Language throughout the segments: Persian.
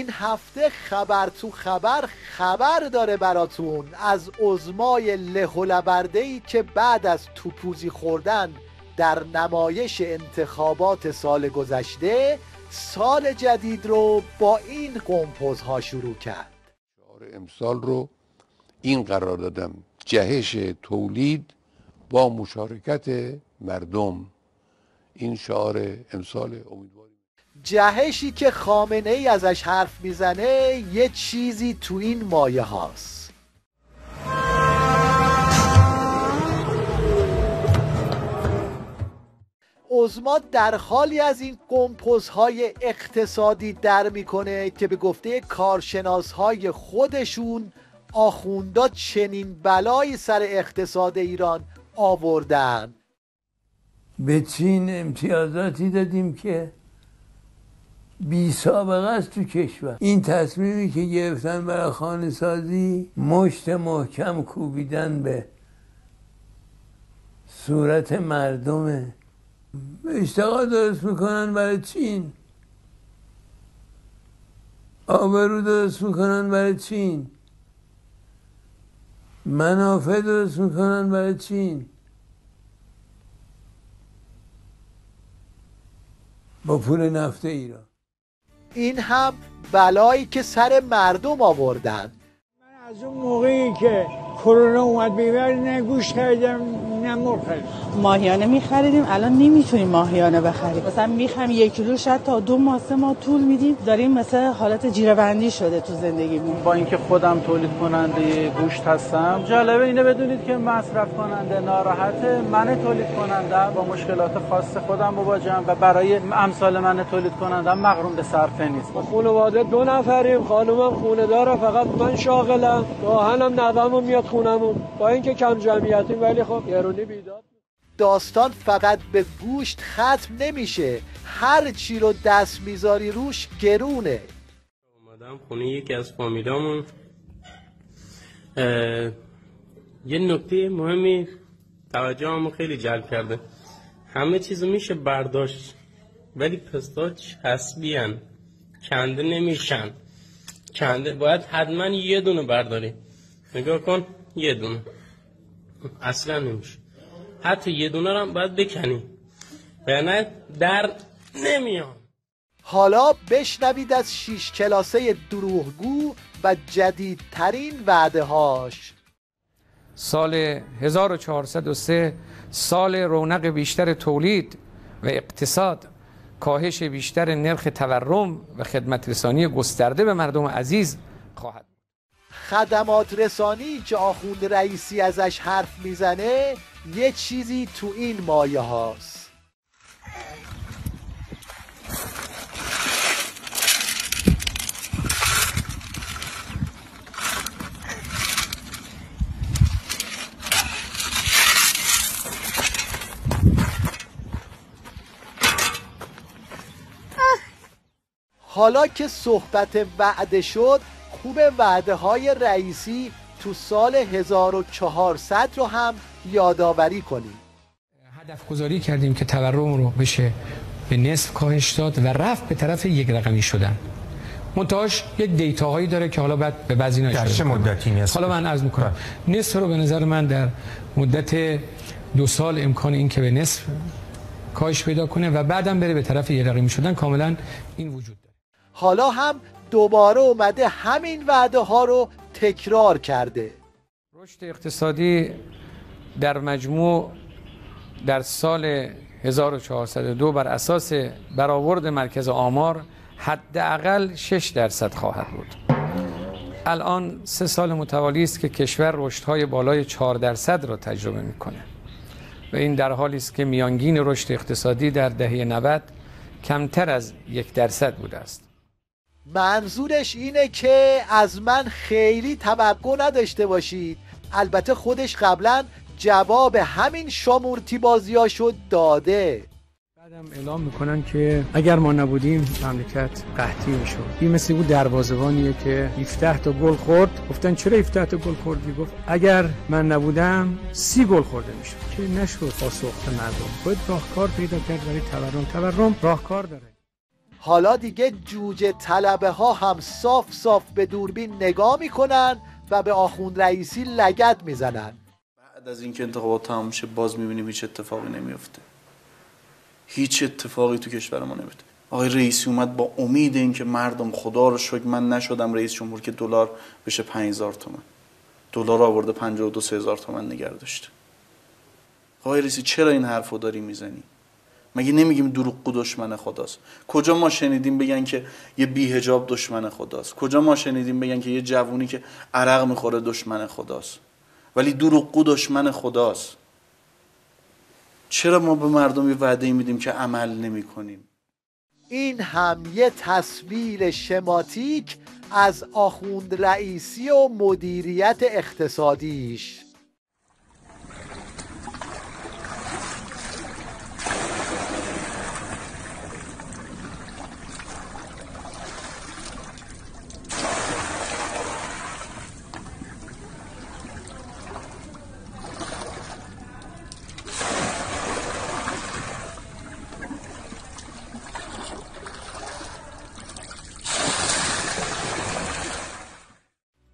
این هفته خبر تو خبر داره براتون از عظمای لهولبرده‌ای که بعد از توپوزی خوردن در نمایش انتخابات سال گذشته سال جدید رو با این قمپوزها شروع کرد. شعار امسال رو این قرار دادم: جهش تولید با مشارکت مردم. این شعار امسال. امیدواریم جهشی که خامنه ای ازش حرف میزنه یه چیزی تو این مایه هاست. عظما در حالی از این قمپوزهای اقتصادی در میکنه که به گفته کارشناسهای خودشون آخوندا چنین بلایی سر اقتصاد ایران آوردن. به چین امتیازاتی دادیم که بی سابقه است تو کشور. این تصمیمی که گرفتن برای خانه سازی مشت محکم کوبیدن به صورت مردمه. اشتغال درست میکنن برای چین، آبرو درست میکنن برای چین، منافع درست میکنن برای چین، با پول نفت ایران. این هم بلایی که سر مردم آوردن. من از اون موقعی که کرونا اومد بیبر نه گوشت خریدم نه مرغ خریدم. ماهیانه میخریدیم، الان نمیتونیم ماهیانه بخریم. مثلا میخوایم 1 کیلو شاید تا 2 ماه 3 ماه طول میدیم. داریم مثلا حالت جیره‌بندی شده تو زندگیمون. با اینکه خودم تولید کننده گوشت هستم، جالبه اینه بدونید که مصرف کننده ناراحته، من تولید کننده با مشکلات خاص خودم مواجهم و برای امثال من تولید کننده مغروم به صرفه نیست. با خانواده 2 نفریم، خانومم خونه داره، فقط من شاغلم. راهنم نوامو میاد خونمون. با اینکه کم جمعیتیم ولی خب گرونی بیداد. داستان فقط به گوشت ختم نمیشه، هر چی رو دست میذاری روش گرونه. اومدم خونه یکی از فامیلامون، یه نکته مهمی توجهمو خیلی جلب کرده. همه چیزو میشه برداشت ولی پستا چسبیان، کنده نمیشن. کنده باید حتما یه دونه برداری. نگاه کن، یه دونه اصلا نمیشه. حتی یه دونه رو هم باید بکنی یعنی در نمیان. حالا بشنوید از 6 کلاسه دروغگو و جدیدترین وعده هاش. سال 1403 سال رونق بیشتر تولید و اقتصاد، کاهش بیشتر نرخ تورم و خدمت رسانی گسترده به مردم عزیز خواهد. خدمات رسانی که آخوند رئیسی ازش حرف میزنه یه چیزی تو این مایه هاست. حالا که صحبت وعده شد، خوب وعده های رئیسی تو سال 1400 رو هم یادآوری کنیم. هدف گذاری کردیم که تورم رو بشه به نصف کاهش داد و رفت به طرف 1 رقمی شدن. منتهاش یک دیتاهایی داره که حالا بعد به بعضی اینا چه مدتی نصف؟ حالا من عرض میکنم نصف رو به نظر من در مدت 2 سال امکان این که به نصف کاهش پیدا کنه و بعدم بره به طرف 1 رقمی شدن کاملا این وجود داره. حالا هم دوباره اومده همین وعده ها رو تکرار کرده. رشد اقتصادی در مجموع در سال 1402 بر اساس برآورد مرکز آمار حداقل 6% خواهد بود. الان 3 سال متوالی است که کشور رشدهای بالای 4% را تجربه میکنه و این در حالی است که میانگین رشد اقتصادی در دهه 90 کمتر از 1% بوده است. منظورش اینه که از من خیلی توقع نداشته باشید. البته خودش قبلا جواب همین شامورتی بازیاشو داده. بعدم اعلام میکنن که اگر ما نبودیم مملکت قحطی میشد. این مثل بود دروازه‌بانیه که 17 تا گل خورد. گفتن چرا 17 تا گل خوردی؟ گفت اگر من نبودم 30 گل خورده میشد. که نشد پاسخ مردم. باید راهکار پیدا کرد برای تورم راهکار داره. حالا دیگه جوجه طلبه ها هم صاف صاف به دوربین نگاه میکنن و به آخوند رئیسی لگد میزنن. بعد از اینکه انتخابات تمام میشه باز میبینیم هیچ اتفاقی نمیفته. هیچ اتفاقی تو کشور ما نمیفته. آقای رئیسی اومد با امید اینکه مردم خدا رو شکر من نشدم رئیس جمهور که دلار بشه 5000 تومان. دلار آورده 52,000 تومان نگه داشته. آقای رئیسی چرا این حرفو داری میزنی؟ مگه نمیگیم دروغگو دشمن خداست؟ کجا ما شنیدیم بگن که یه بی‌حجاب دشمن خداست؟ کجا ما شنیدیم بگن که یه جوونی که عرق میخوره دشمن خداست؟ ولی دروغگو دشمن خداست. چرا ما به مردم یه وعده میدیم که عمل نمیکنیم؟ این هم یه تصویر شماتیک از آخوند رئیسی و مدیریت اقتصادیش.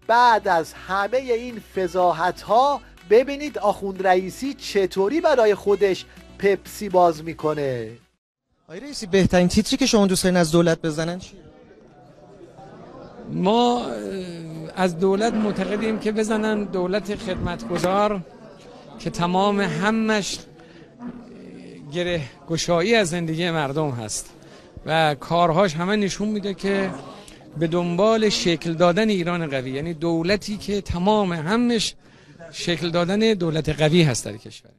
بعد از همه این فضاحت ها ببینید آخوند رئیسی چطوری برای خودش پپسی باز میکنه. آقای رئیسی بهترین تیتری که شما دوست دارین از دولت بزنن چیه؟ ما از دولت معتقدیم که بزنن دولت خدمتگزار که تمام همش گره گشایی از زندگی مردم هست و کارهاش همه نشون میده که به دنبال شکل دادن ایران قوی، یعنی دولتی که تمام همش شکل دادن دولت قوی هست در کشور.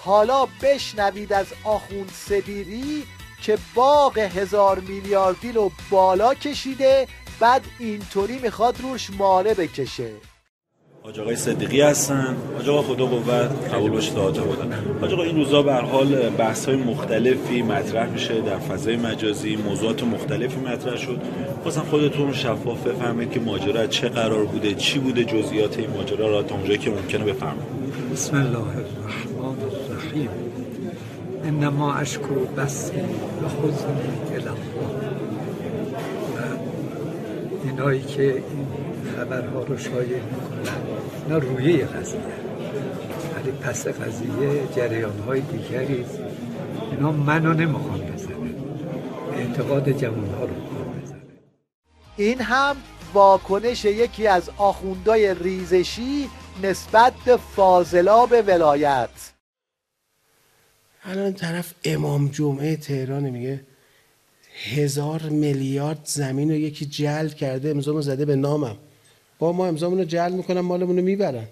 حالا بشنوید از آخوند صدیقی که باغ 1000 میلیاردی رو بالا کشیده، بعد اینطوری میخواد روش ماره بکشه. حاج آقای صدیقی هستن. حاج آقا خدا قوت، قبول باشه حاج آقا. حاج آقا این روزا به هر حال بحث‌های مختلفی مطرح میشه در فضای مجازی، موضوعات مختلفی مطرح شد. خواستم خودتون شفاف بفرمایید که ماجرا چه قرار بوده، چی بوده جزئیات این ماجرا را تا اونجایی که ممکنه بفرمایید. بسم الله الرحمن الرحیم. انما اشکو بسی و حزنی الی الله. اینایی که این خبرها رو شایع میکنن اینا رویه قضیه، ولی پس قضیه جریانهای دیگری، اینا منو نمیخوان بزنن، اعتقاد جوانها رو میخوان بزنن. این هم واکنش یکی از آخوندای ریزشی نسبت به فاضلاب ولایت. الان طرف امام جمعه تهران میگه 1000 میلیارد زمین رو یکی جعل کرده، امضامو زده به نامم، با ما امضامون رو جعل میکنن مالمون رو میبرن.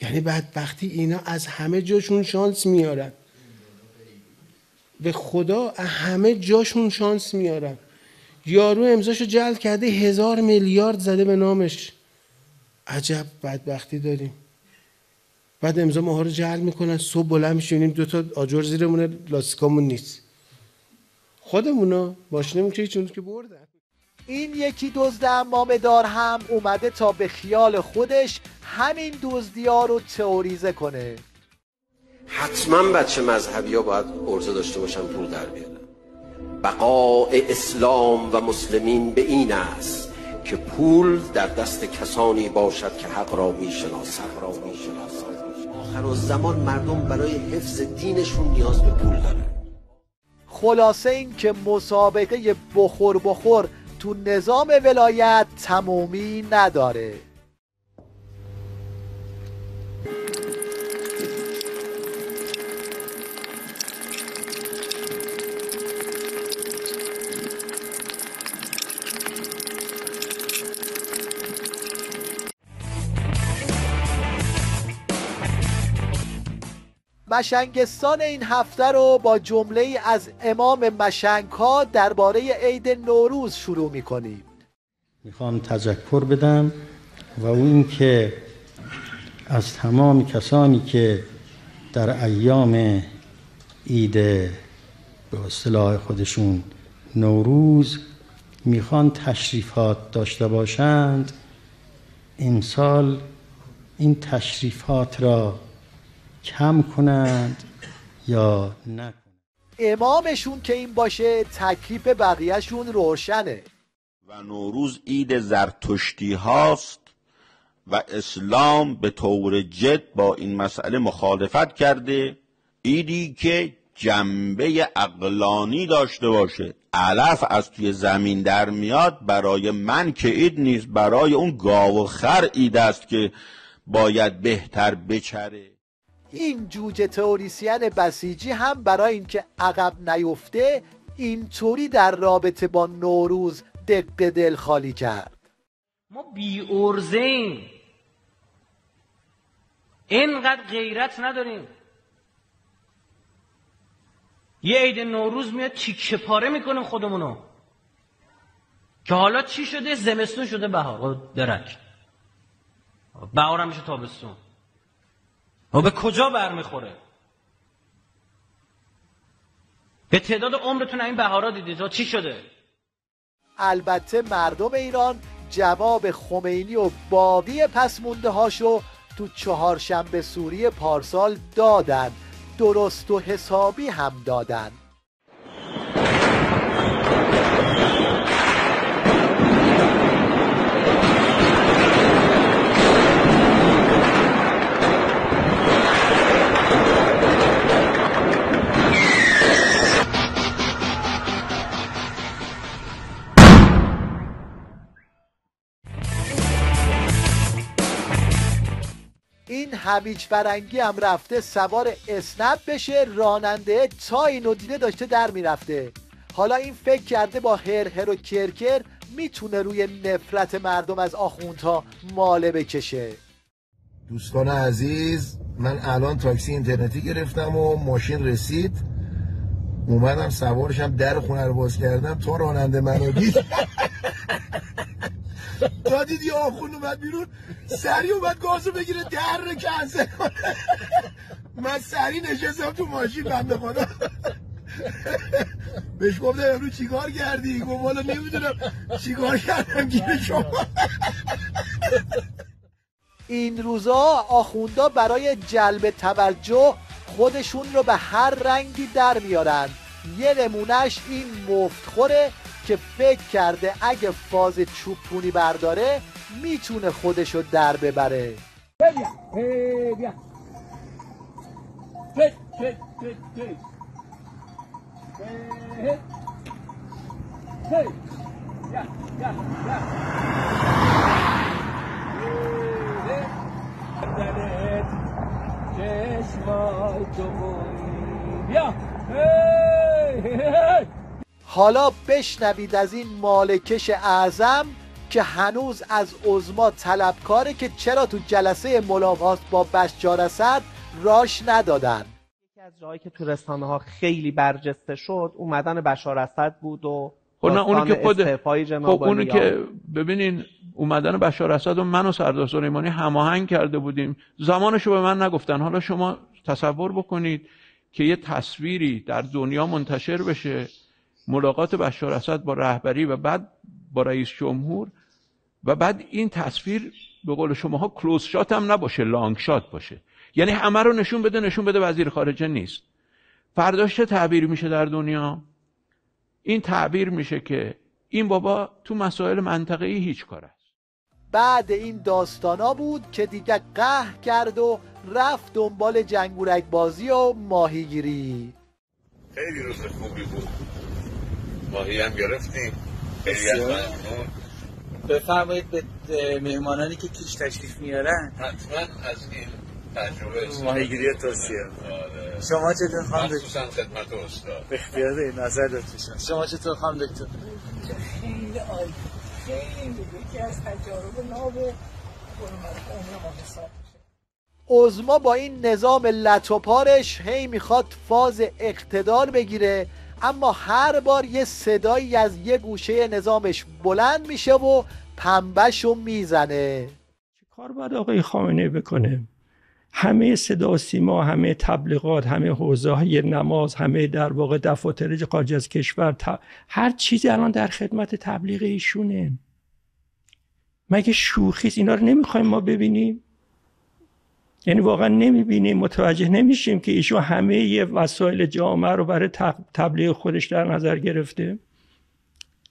یعنی بدبختی اینا از همه جاشون شانس میارن، به خدا همه جاشون شانس میارن. یارو امضاشو جعل کرده 1000 میلیارد زده به نامش، عجب بدبختی داریم. بعد امضا ماها رو جعل میکنن، صبح بلند میشیم 2 تا آجر زیرمونه، لاستیکامون نیست، خودمونا ماشینمون که هیچون که بردن. این یکی دزد عمامه دار هم اومده تا به خیال خودش همین دزدی‌ها رو تئوریزه کنه. حتما بچه مذهبی ها باید عرضه داشته باشن پول در بیارن. بقای اسلام و مسلمین به این است که پول در دست کسانی باشد که حق را میشناسند. آخر الزمان مردم برای حفظ دینشون نیاز به پول دارن. خلاصه این که مسابقه بخور تو نظام ولایت تمومی نداره. مشنگستان این هفته رو با جمله‌ای از امام مشنگ‌ها درباره عید نوروز شروع می‌کنیم. میخوام تذکر بدم و اون که از تمام کسانی که در ایام عید به اصطلاح خودشون نوروز میخوان تشریفات داشته باشند امسال این تشریفات را کم کنند یا نکنند. امامشون که این باشه تکلیف بقیهشون روشنه. و نوروز عید زرتشتی هاست و اسلام به طور جد با این مسئله مخالفت کرده. عیدی که جنبه عقلانی داشته باشه، علف از توی زمین در میاد، برای من که عید نیست، برای اون گاو و خر عید است که باید بهتر بچره. این جوجه تئوریسین بسیجی هم برای اینکه عقب نیفته اینطوری در رابطه با نوروز دق دل خالی کرد. ما بی ارزه‌ایم، اینقدر غیرت نداریم. یه عید نوروز میاد تیکه پاره میکنیم خودمونو که حالا چی شده؟ زمستون شده بهار، درک بهار هم میشه تابستون. و به کجا برمیخوره؟ به تعداد عمرتون این بهارا دیدید چی شده؟ البته مردم ایران جواب خمینی و باقی پس مونده هاشو تو چهارشنبه سوری پارسال دادن، درست و حسابی هم دادن. این هویج فرنگی هم رفته سوار اسنپ بشه، راننده تا اینو دیده داشته در میرفته. حالا این فکر کرده با هر و کرکر میتونه روی نفرت مردم از آخوندها ماله بکشه. دوستان عزیز، من الان تاکسی اینترنتی گرفتم و ماشین رسید، اومدم سوارشم، در خونه رو باز کردم تا راننده منو دید تا دید یه آخوند اومد بیرون، سریع اومد گازو بگیره در رو کنسل کنه. من سریع نشستم تو ماشین، بنده خدا بهش گفتم امروز چیکار کردی؟ گفت والا نمیدونم چیکار کردم، گیر شما. این روزا آخوندا برای جلب توجه خودشون رو به هر رنگی در میارن. یه نمونهش این مفتخوره که فکر کرده اگه فاز چوبونی برداره میتونه خودشو در ببره. بیا حالا بشنوید از این مالکش اعظم که هنوز از عظما طلبکاره که چرا تو جلسه ملاقات با بشار اسد راش ندادن. یکی از جایی که تو رسانه‌ها خیلی برجسته شد اومدن بشار اسد بود و اونو که استعفای جناب اونو که ببینین اومدن بشار اسد و من و سردار سلیمانی هماهنگ کرده بودیم، زمانشو به من نگفتن. حالا شما تصور بکنید که یه تصویری در دنیا منتشر بشه، ملاقات بشار اسد با رهبری و بعد با رئیس جمهور، و بعد این تصویر به قول شماها کلوز شات هم نباشه، لانگ شات باشه، یعنی همه رو نشون بده وزیر خارجه نیست. فرداش چه تعبیر میشه در دنیا؟ این تعبیر میشه که این بابا تو مسائل منطقه‌ای هیچ کار است. بعد این داستانا بود که دیگه قهر کرد و رفت دنبال جنگورک بازی و ماهیگیری. خیلی روز خوبی بود، ماهی هم گرفتیم. خیلی ممنون. بفرمایید به مهمانانی که کیش تشریف میارن حتما از این تجربه ماهیگیری توصیه. شما چطور خانم دکتر؟ مخصوصا خدمت استاد. اختیار نظر لطفا. شما چطور خانم دکتر؟ خیلی عالی، خیلی یکی از تجارب ناب عمر ما حساب میشه. عظما با این نظام لطوپارش هی میخواد فاز اقتدار بگیره، اما هر بار یه صدایی از یه گوشه نظامش بلند میشه و پنبهشو میزنه. چه کار باید آقای خامنه‌ای بکنه؟ همه صدا و سیما، همه تبلیغات، همه حوزه‌های نماز، همه در واقع دفاتر خارج از کشور، هر چیزی الان در خدمت تبلیغ ایشونه. مگه شوخیست؟ اینا رو نمیخوایم ما ببینیم؟ یعنی واقعا نمیبینیم، متوجه نمیشیم که ایشون همه وسایل جامعه رو برای تبلیغ خودش در نظر گرفته؟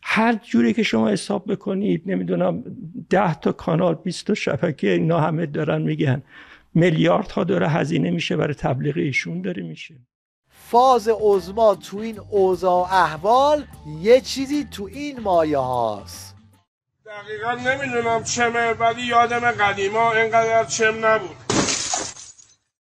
هر جوری که شما حساب بکنید، نمیدونم 10 تا کانال، 20 تا شبکه، اینا همه دارن میگن میلیاردها داره هزینه میشه برای تبلیغ ایشون داره میشه. فاز عظما تو این اوضاع احوال یه چیزی تو این مایه هاست. دقیقا نمیدونم چمه، ولی یادم قدیما اینقدر چم نبود.